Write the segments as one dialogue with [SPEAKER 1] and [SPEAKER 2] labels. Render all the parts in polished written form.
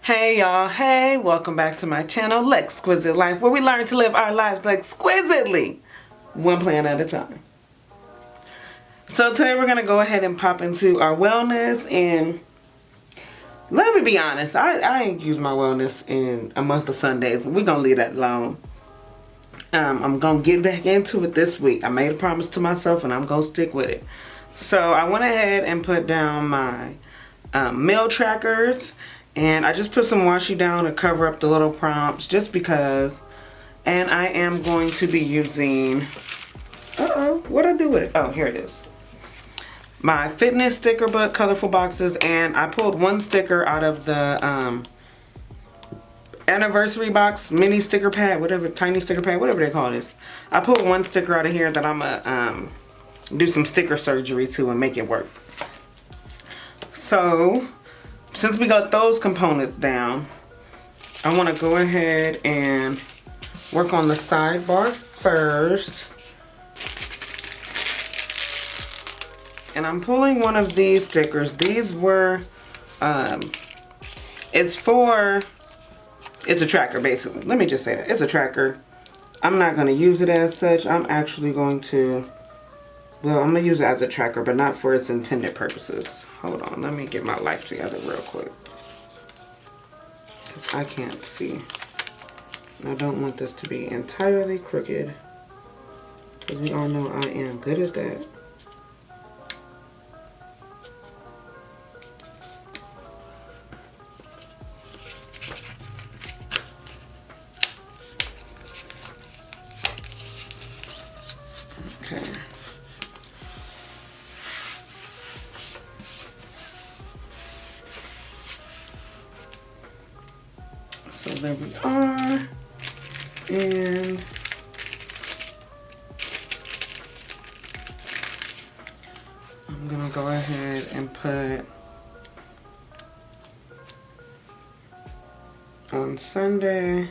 [SPEAKER 1] Hey y'all, hey, welcome back to my channel, Lexquisite Life, where we learn to live our lives exquisitely, one plan at a time. So today we're going to go ahead and pop into our wellness, and let me be honest, I ain't used my wellness in a month of Sundays, but we're going to leave that alone. I'm going to get back into it this week. I made a promise to myself and I'm going to stick with it. So I went ahead and put down my meal trackers. And I just put some washi down to cover up the little prompts just because. And I am going to be using, what'd I do with it? Oh, here it is. My fitness sticker book, colorful boxes. And I pulled one sticker out of the anniversary box, mini sticker pad, whatever, tiny sticker pad, whatever they call this. I pulled one sticker out of here that I'm going to do some sticker surgery to and make it work. So since we got those components down, I want to go ahead and work on the sidebar first. And I'm pulling one of these stickers. These were, it's a tracker basically. Let me just say that. It's a tracker. I'm not going to use it as such. I'm actually going to, well, I'm going to use it as a tracker, but not for its intended purposes. Hold on, let me get my life together real quick. Because I can't see. And I don't want this to be entirely crooked. Because we all know I am good at that. Okay. So there we are, and I'm gonna go ahead and put on Sunday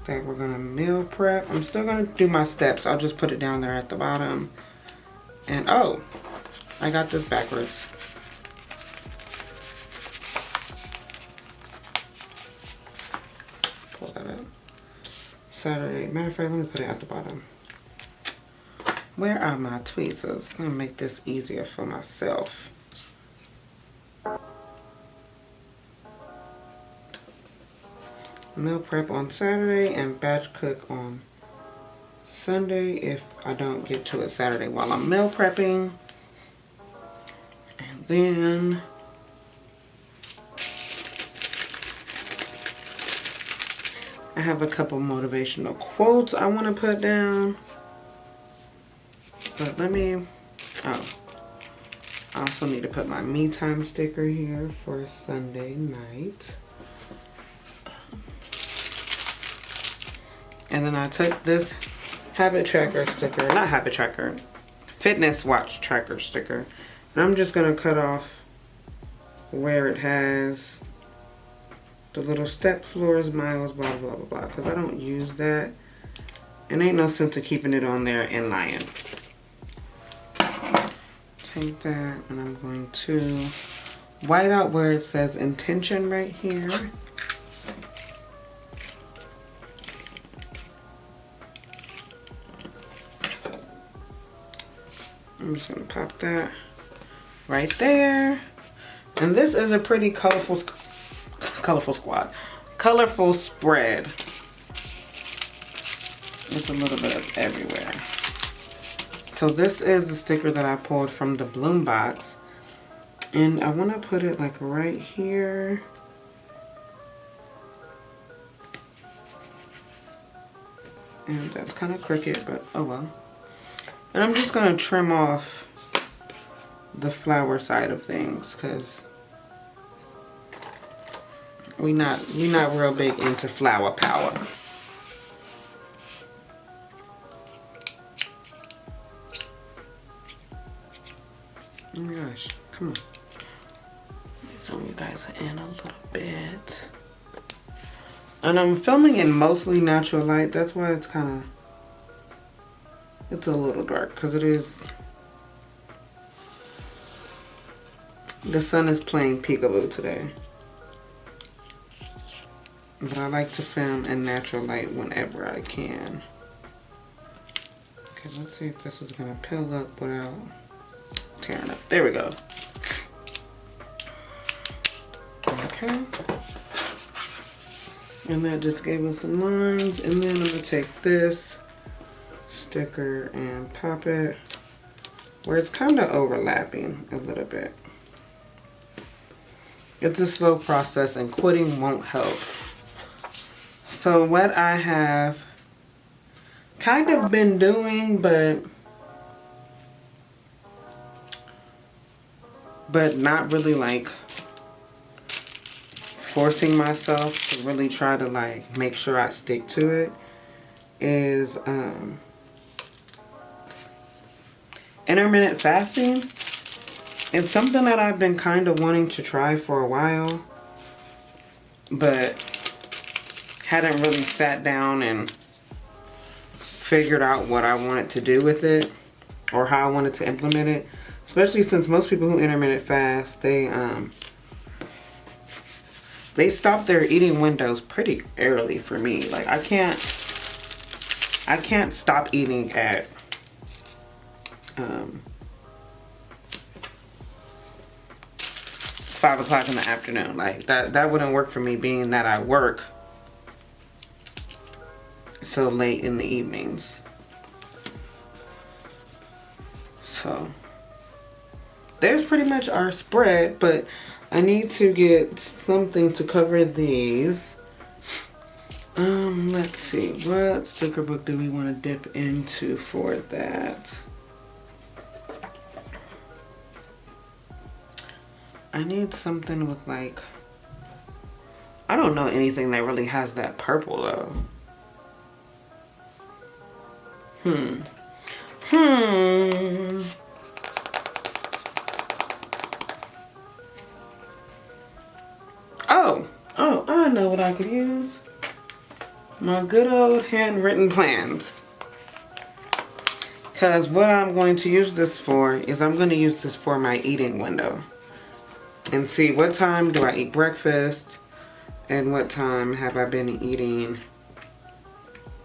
[SPEAKER 1] that we're gonna meal prep. I'm still gonna do my steps. I'll just put it down there at the bottom. And oh, I got this backwards. Saturday. Matter of fact, let me put it at the bottom. Where are my tweezers? Let me make this easier for myself. Meal prep on Saturday and batch cook on Sunday if I don't get to it Saturday while I'm meal prepping. And then I have a couple motivational quotes I want to put down. But let me, I also need to put my me time sticker here for Sunday night. And then I took this habit tracker sticker, not habit tracker, fitness watch tracker sticker. And I'm just going to cut off where it has the little step floors, miles, blah, blah, blah, blah, because I don't use that. And ain't no sense of keeping it on there and lying. Take that, and I'm going to white out where it says intention right here. I'm just going to pop that right there. And this is a pretty colorful spread. It's a little bit of everywhere. So this is the sticker that I pulled from the Bloom box. And I want to put it like right here. And that's kind of crooked, but oh well. And I'm just going to trim off the flower side of things because we not real big into flower power. Oh my gosh, come on. Zoom you guys in a little bit. And I'm filming in mostly natural light. That's why it's kind of, it's a little dark because it is, the sun is playing peekaboo today. but I like to film in natural light whenever I can. Okay, let's see if this is gonna peel up without tearing up. There we go. Okay. And that just gave us some lines. And then I'm gonna take this sticker and pop it where it's kind of overlapping a little bit. It's a slow process and quitting won't help. So what I have kind of been doing, but not really like forcing myself to really try to like make sure I stick to it, is intermittent fasting. It's something that I've been kind of wanting to try for a while, but hadn't really sat down and figured out what I wanted to do with it or how I wanted to implement it. Especially since most people who intermittent fast, they stop their eating windows pretty early for me. Like I can't stop eating at 5 o'clock in the afternoon. Like that wouldn't work for me, being that I work so late in the evenings. So there's pretty much our spread, but I need to get something to cover these. Let's see, what sticker book do we want to dip into for that? I need something with like, I don't know anything that really has that purple though. Oh, I know what I could use. My good old handwritten plans. Because what I'm going to use this for is I'm going to use this for my eating window. And see what time do I eat breakfast and what time have I been eating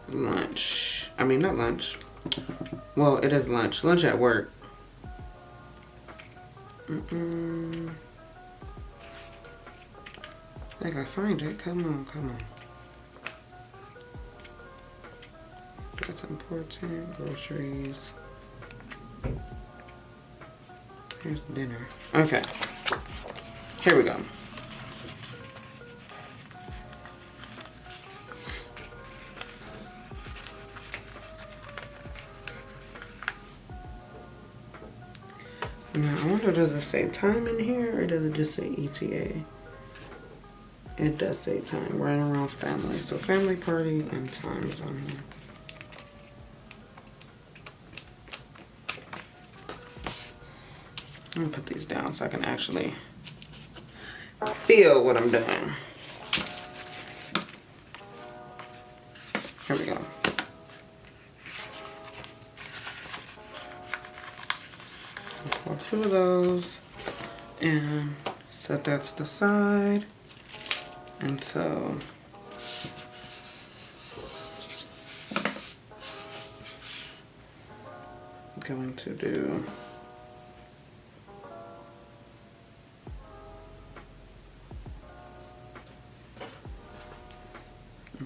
[SPEAKER 1] lunch. I mean, not lunch. Well, it is lunch. Lunch at work. I gotta find it. Come on, come on. That's important. Groceries. Here's dinner. Okay. Here we go. Now, I wonder, does it say time in here or does it just say ETA? It does say time. Right around family. So family, party, and time is on here. I'm gonna put these down so I can actually feel what I'm doing. Here we go. Pull 2 of those and set that to the side. And so I'm going to do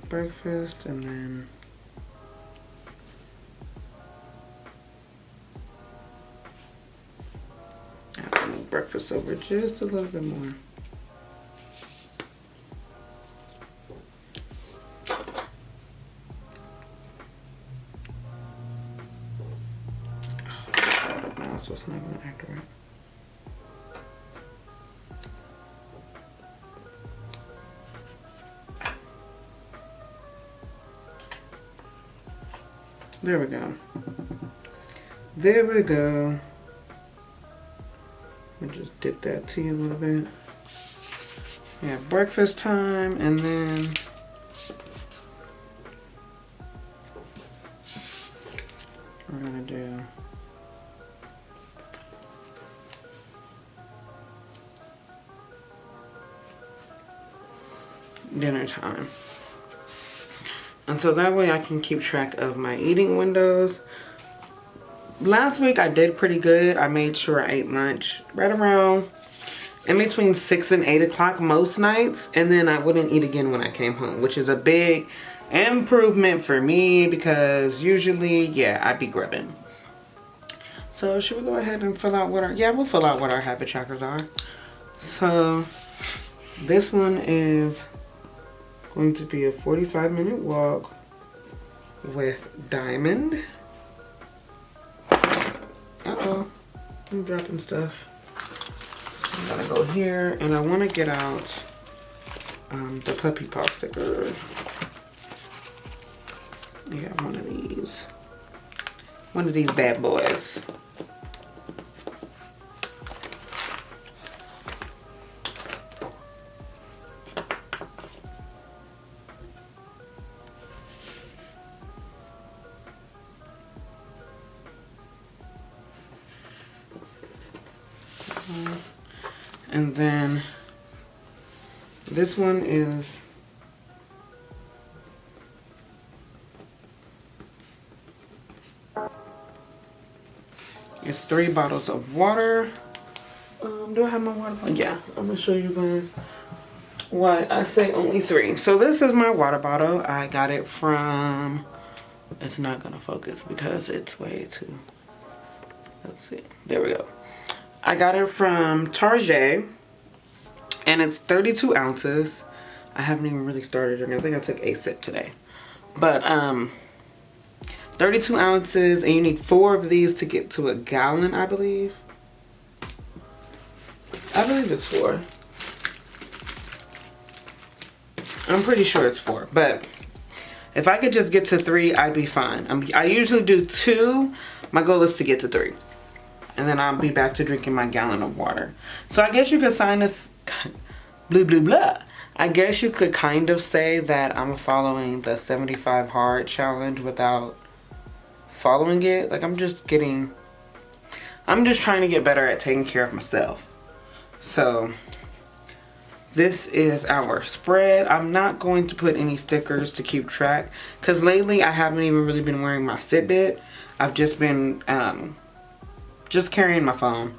[SPEAKER 1] breakfast and then I have to move breakfast over just a little bit more. Now so it's not going to act right. There we go. There we go. Let me just dip that tea a little bit. We have breakfast time and then we're gonna do dinner time. And so that way I can keep track of my eating windows. Last week I did pretty good. I made sure I ate lunch right around in between 6 and 8 o'clock most nights. And then I wouldn't eat again when I came home, which is a big improvement for me because usually, yeah, I'd be grubbing. So should we go ahead and fill out what our, yeah, we'll fill out what our habit trackers are. So this one is going to be a 45-minute walk with Diamond. Uh-oh, I'm dropping stuff. I'm gonna go here and I want to get out the puppy paw sticker. Yeah, one of these. One of these bad boys. And then this one is it's 3 bottles of water. Do I have my water bottle? Yeah, I'm gonna show you guys why I say only 3. So this is my water bottle. I got it from, it's not gonna focus because it's way too, let's see, there we go. I got it from Target and it's 32 ounces. I haven't even really started drinking. I think I took a sip today. But 32 ounces and you need 4 of these to get to a gallon, I believe. I believe it's 4. I'm pretty sure it's 4, but if I could just get to 3, I'd be fine. I usually do 2. My goal is to get to 3. And then I'll be back to drinking my gallon of water. So I guess you could sign this, blah, blah, blah. I guess you could kind of say that I'm following the 75 hard challenge without following it. Like I'm just trying to get better at taking care of myself. So this is our spread. I'm not going to put any stickers to keep track because lately I haven't even really been wearing my Fitbit. I've just been just carrying my phone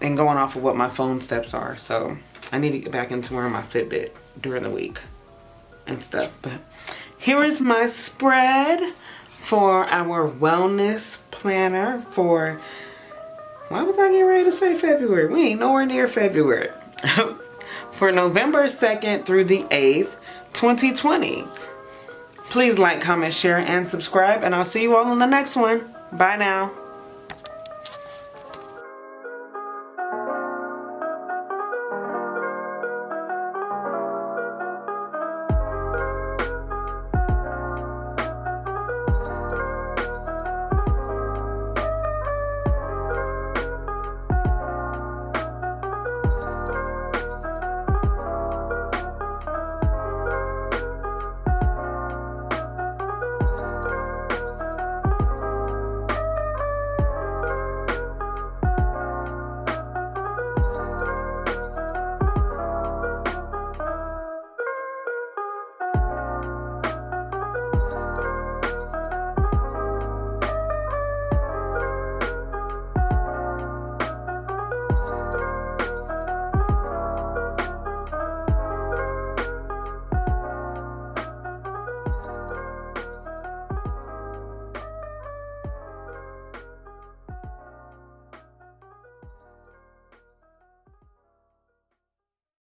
[SPEAKER 1] and going off of what my phone steps are. So I need to get back into wearing my Fitbit during the week and stuff. But here is my spread for our wellness planner for, why was I getting ready to say February? We ain't nowhere near February. For November 2nd through the 8th, 2020. Please like, comment, share, and subscribe. And I'll see you all in the next one. Bye now.